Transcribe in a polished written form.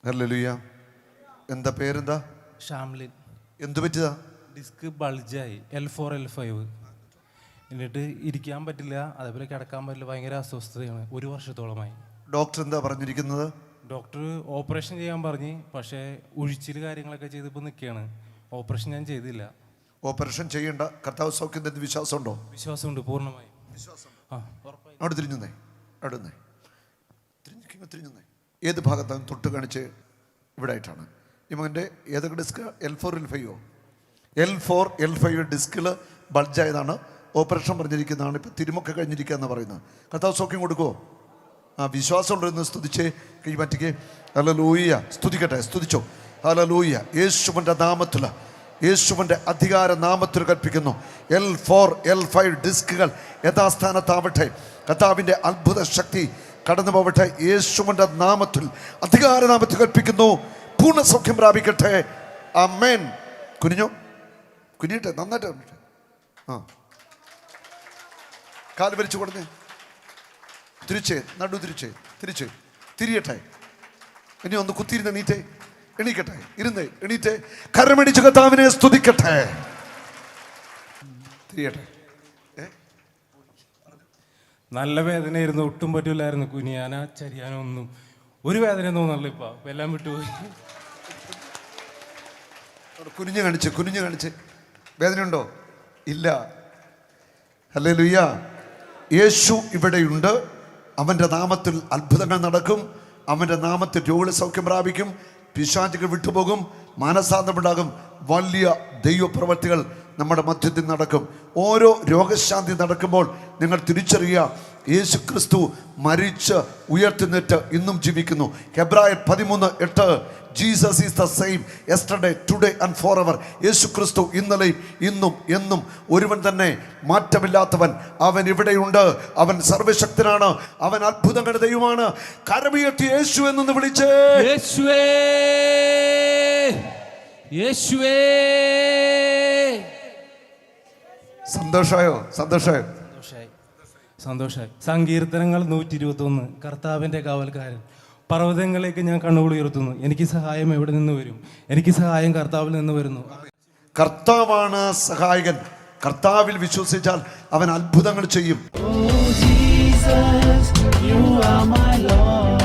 Hallelujah. എന്താ പേരെന്താ? ഷാംലിൻ. എന്തു പറ്റിയതാ? ഡിസ്ക് ബൾജായി, L4 L5. എന്നിട്ട് ഇരിക്കാൻ പറ്റില്ല, അതേപോലെ കിടക്കാൻ പറ്റില്ല, ഭയങ്കര അസ്വസ്ഥതയാണ്. 1 വർഷത്തോളമായി. ഡോക്ടർ എന്താ പറഞ്ഞിരിക്കുന്നത്? ഡോക്ടർ ഓപ്പറേഷൻ ചെയ്യാൻ പറഞ്ഞ്, പക്ഷേ ഉഴിച്ചിൽ കാര്യങ്ങളൊക്കെ ചെയ്തിപ്പോൾ നിൽക്കുകയാണ്. ഓപ്പറേഷൻ ഞാൻ ചെയ്തില്ല. ഓപ്പറേഷൻ ചെയ്യേണ്ട, കർത്താവ് സൗഖ്യം തരുന്ന വിശ്വാസമുണ്ടോ? വിശ്വാസമുണ്ട്, പൂർണ്ണമായി വിശ്വാസം. ഉറപ്പായി. അവിടെ തിരിഞ്ഞേ, തിരിഞ്ഞേ. ഏത് ഭാഗത്താണ്? തൊട്ട് കാണിച്ച് ഇവിടെ ആയിട്ടാണ്. ഈ മകൻ്റെ ഏതൊക്കെ disk? L4 L5. L4 L5 ഡിസ്കിൽ ബൾജായതാണ്. ഓപ്പറേഷൻ പറഞ്ഞിരിക്കുന്നതാണ്. ഇപ്പം തിരുമൊക്കെ കഴിഞ്ഞിരിക്കുക എന്ന് പറയുന്നത്. കർത്താവ് സൗഖ്യം കൊടുക്കുമോ? വിശ്വാസമുണ്ടെന്ന് സ്തുതിച്ചേ, കൈമാറ്റിക്കേ. ഹല്ലേലൂയ. സ്തുതിക്കട്ടെ, സ്തുതിച്ചോ. ഹല്ലേലൂയ. യേശുവിൻ്റെ നാമത്തിൽ, യേശുവിൻ്റെ അധികാര നാമത്തിൽ കൽപ്പിക്കുന്നു. L4 L5 ഡിസ്കുകൾ യഥാസ്ഥാനത്താവട്ടെ. കർത്താവിൻ്റെ അത്ഭുത ശക്തി കടന്നു പോവട്ടെ. യേശുവിൻ്റെ നാമത്തിൽ, അധികാര നാമത്തിൽ കൽപ്പിക്കുന്നു. പൂർണ്ണ സൗഖ്യം പ്രാപിക്കട്ടെ. ആമേൻ. കുനിയട്ടെ, നന്നായിട്ട്. കാല് വലിച്ചു കൊടുന്നേ. തിരിച്ചേ, നടു തിരിച്ചേ, തിരിയട്ടെ. ഇനി ഒന്ന് കുത്തിയിരുന്ന് എണീക്കട്ടെ, എണീറ്റേ. കരമടിച്ച് കർത്താവിനെ സ്തുതിക്കട്ടെ. തിരിയട്ടെ. നല്ല വേദനയായിരുന്നു, ഒട്ടും പറ്റൂലായിരുന്നു കുനിയാനോ ചരിയാനോ ഒന്നും. ഒരു വേദന തോന്നല്ല. ഇപ്പം എല്ലാം വിട്ടുപോയി. കുനിഞ്ഞു കാണിച്ച്. വേദനയുണ്ടോ? ഇല്ല. ഹല്ലേലൂയ. യേശു ഇവിടെയുണ്ട്. അവൻ്റെ നാമത്തിൽ അത്ഭുതങ്ങൾ നടക്കും. അവൻ്റെ നാമത്തിൽ രോഗികൾ സൗഖ്യം പ്രാപിക്കും. പിശാചുകൾ വിട്ടുപോകും. മാനസാന്തരമുണ്ടാകും. വലിയ ദൈവപ്രവർത്തികൾ നമ്മുടെ മധ്യത്തിൽ നടക്കും. ഓരോ രോഗശാന്തി നടക്കുമ്പോൾ നിങ്ങൾ തിരിച്ചറിയുക, യേശു ക്രിസ്തു മരിച്ച് ഉയർത്തുന്നിട്ട് ഇന്നും ജീവിക്കുന്നു. ഹെബ്രായർ 13:8. Jesus is the same yesterday today and forever. യേശു ക്രിസ്തു ഇന്നലെയും ഇന്നും എന്നും ഒരുവൻ തന്നെ, മാറ്റമില്ലാത്തവൻ. അവൻ ഇവിടെയുണ്ട്. അവൻ സർവശക്തനാണ്. അവൻ അത്ഭുതങ്ങളുടെ ദൈവമാണ്. കരമുയർത്തി യേശു എന്ന് വിളിച്ചേ. യേശുവേ, യേശുവേ. സന്തോഷായോ? സന്തോഷായി. സങ്കീർത്തനങ്ങൾ 121. കർത്താവിൻ്റെ കാവൽക്കാരൻ. പർവ്വതങ്ങളിലേക്ക് ഞാൻ കണ്ണുകൾ ഉയർത്തുന്നു. എനിക്ക് സഹായം എവിടെ നിന്ന് വരും? എനിക്ക് സഹായം കർത്താവിൽ നിന്ന് വരുന്നു. കർത്താവാണ് സഹായകൻ. കർത്താവിൽ വിശ്വസിച്ചാൽ അവൻ അത്ഭുതങ്ങൾ ചെയ്യും. Oh Jesus, you are my Lord.